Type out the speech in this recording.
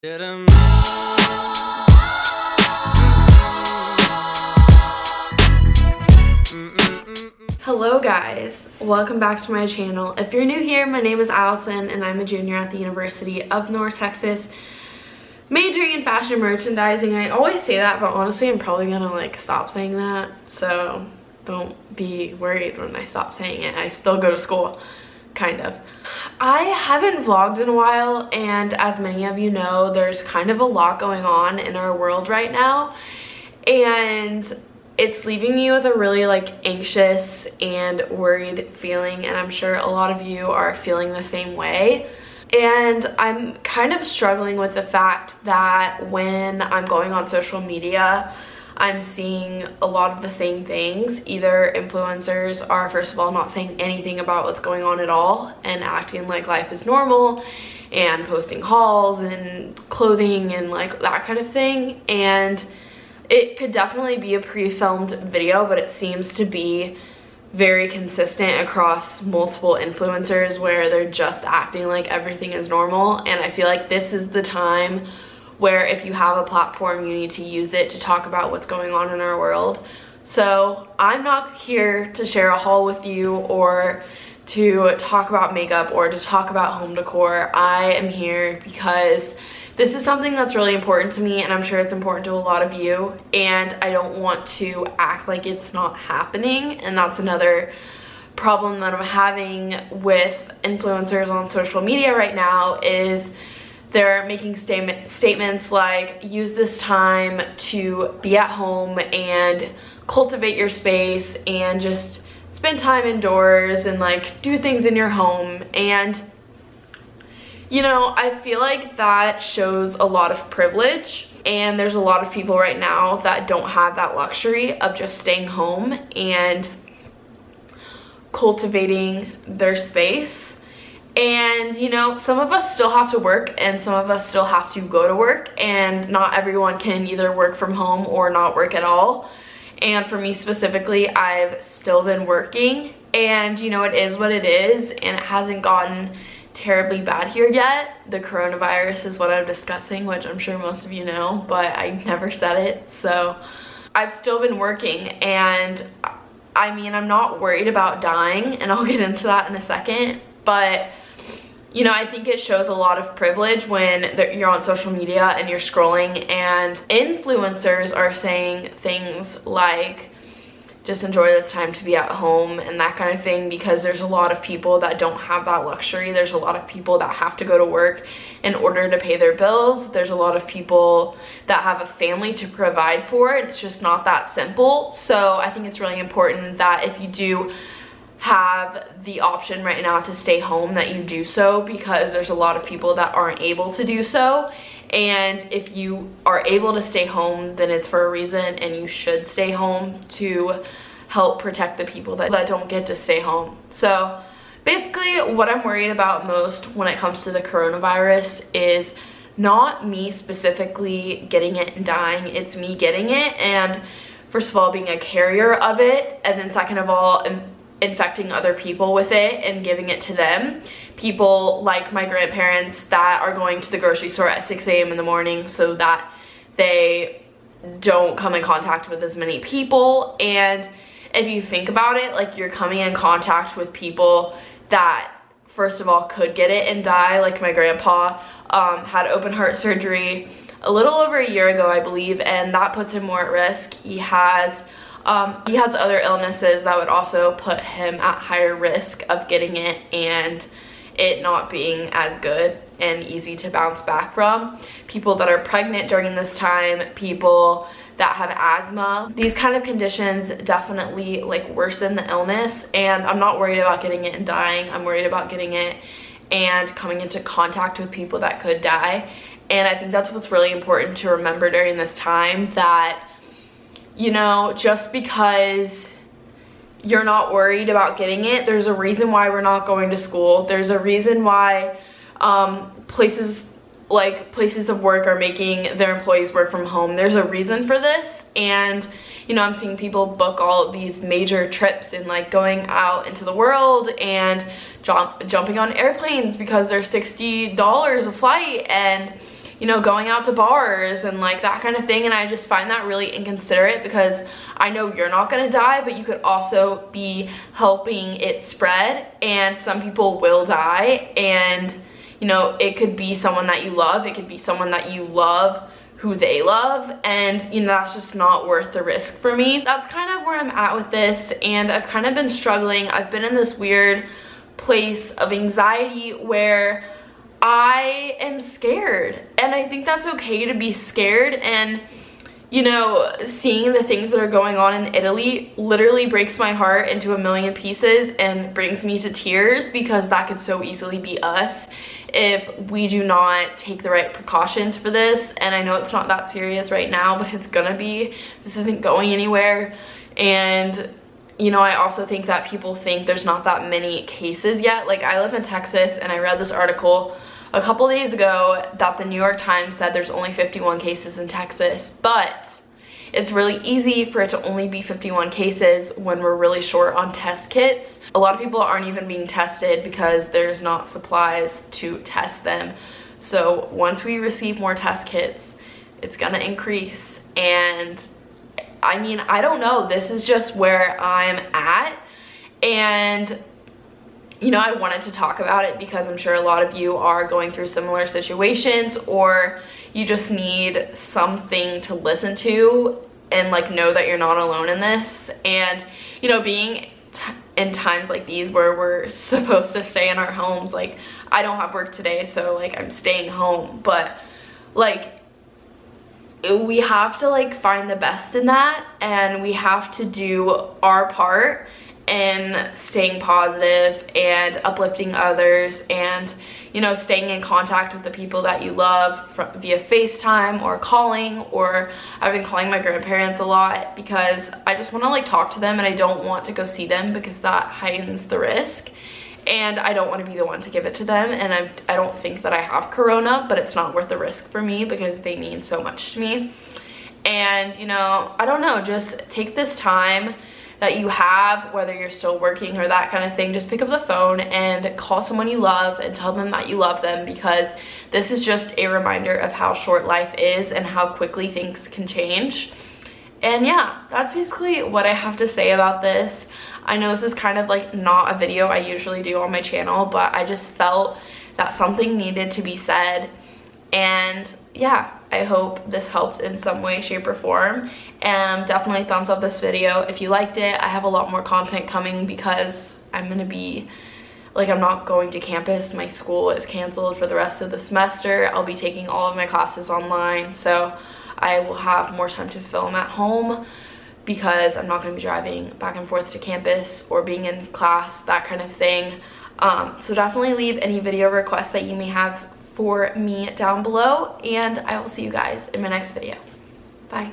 Hello guys, welcome back to my channel. If you're new here, my name is Allison and I'm a junior at the University of North Texas, majoring in fashion merchandising. I always say that, but honestly I'm probably gonna stop saying that, so don't be worried when I stop saying it. I still go to school, kind of. I haven't vlogged in a while, and as many of you know, there's kind of a lot going on in our world right now, and it's leaving me with a really anxious and worried feeling, and I'm sure a lot of you are feeling the same way. And I'm kind of struggling with the fact that when I'm going on social media, I'm seeing a lot of the same things. Either influencers are, first of all, not saying anything about what's going on at all and acting like life is normal and posting hauls and clothing and that kind of thing. And it could definitely be a pre-filmed video, but it seems to be very consistent across multiple influencers where they're just acting like everything is normal. And I feel like this is the time where if you have a platform, you need to use it to talk about what's going on in our world. So I'm not here to share a haul with you or to talk about makeup or to talk about home decor. I am here because this is something that's really important to me, and I'm sure it's important to a lot of you, and I don't want to act like it's not happening. And that's another problem that I'm having with influencers on social media right now, is they're making statements like, use this time to be at home and cultivate your space and just spend time indoors and do things in your home. And you know, I feel like that shows a lot of privilege, and there's a lot of people right now that don't have that luxury of just staying home and cultivating their space. And you know, some of us still have to work and some of us still have to go to work, and not everyone can either work from home or not work at all. And for me specifically, I've still been working, and you know, it is what it is, and it hasn't gotten terribly bad here yet. The coronavirus is what I'm discussing, which I'm sure most of you know, but I never said it. So I've still been working, and I mean, I'm not worried about dying, and I'll get into that in a second, but you know, I think it shows a lot of privilege when you're on social media and you're scrolling and influencers are saying things like, just enjoy this time to be at home and that kind of thing, because there's a lot of people that don't have that luxury. There's a lot of people that have to go to work in order to pay their bills. There's a lot of people that have a family to provide for, and it's just not that simple. So I think it's really important that if you do have the option right now to stay home, that you do so, because there's a lot of people that aren't able to do so. And if you are able to stay home, then it's for a reason, and you should stay home to help protect the people that don't get to stay home. So basically what I'm worried about most when it comes to the coronavirus is not me specifically getting it and dying, it's me getting it, and first of all being a carrier of it, and then second of all infecting other people with it and giving it to them. People like my grandparents that are going to the grocery store at 6 a.m. in the morning so that they don't come in contact with as many people. And if you think about it, you're coming in contact with people that first of all could get it and die. Like my grandpa had open heart surgery a little over a year ago, I believe, and that puts him more at risk. He has other illnesses that would also put him at higher risk of getting it and it not being as good and easy to bounce back from. People that are pregnant during this time, people that have asthma, these kind of conditions definitely worsen the illness. And I'm not worried about getting it and dying. I'm worried about getting it and coming into contact with people that could die. And I think that's what's really important to remember during this time, that you know, just because you're not worried about getting it, there's a reason why we're not going to school. There's a reason why places of work are making their employees work from home. There's a reason for this. And you know, I'm seeing people book all of these major trips and going out into the world and jumping on airplanes because they're $60 a flight, and you know, going out to bars and like that kind of thing. And I just find that really inconsiderate, because I know you're not gonna die, but you could also be helping it spread, and some people will die. And you know, it could be someone that you love, it could be someone that you love who they love, and you know, that's just not worth the risk for me. That's kind of where I'm at with this, and I've kind of been struggling. I've been in this weird place of anxiety where I am scared, and I think that's okay to be scared. And you know, seeing the things that are going on in Italy literally breaks my heart into a million pieces and brings me to tears, because that could so easily be us if we do not take the right precautions for this. And I know it's not that serious right now, but it's gonna be. This isn't going anywhere. And you know, I also think that people think there's not that many cases yet. Like, I live in Texas, and I read this article a couple days ago that the New York Times said there's only 51 cases in Texas, but it's really easy for it to only be 51 cases when we're really short on test kits. A lot of people aren't even being tested because there's not supplies to test them. So once we receive more test kits, it's gonna increase. And I mean, I don't know, this is just where I'm at. And you know, I wanted to talk about it because I'm sure a lot of you are going through similar situations, or you just need something to listen to and like know that you're not alone in this. And you know, being in times like these where we're supposed to stay in our homes, like I don't have work today, so like I'm staying home, but like we have to like find the best in that, and we have to do our part in staying positive and uplifting others, and you know, staying in contact with the people that you love via FaceTime or calling. Or I've been calling my grandparents a lot because I just want to like talk to them, and I don't want to go see them because that heightens the risk, and I don't want to be the one to give it to them. And I don't think that I have corona, but it's not worth the risk for me because they mean so much to me. And you know, I don't know, just take this time that you have, whether you're still working or that kind of thing, just pick up the phone and call someone you love and tell them that you love them, because this is just a reminder of how short life is and how quickly things can change. And yeah, that's basically what I have to say about this. I know this is kind of like not a video I usually do on my channel, but I just felt that something needed to be said. And yeah, I hope this helped in some way, shape, or form. And definitely thumbs up this video if you liked it. I have a lot more content coming because I'm gonna be, like, I'm not going to campus. My school is canceled for the rest of the semester. I'll be taking all of my classes online, so I will have more time to film at home because I'm not gonna be driving back and forth to campus or being in class, that kind of thing. So definitely leave any video requests that you may have for me down below, and I will see you guys in my next video. Bye.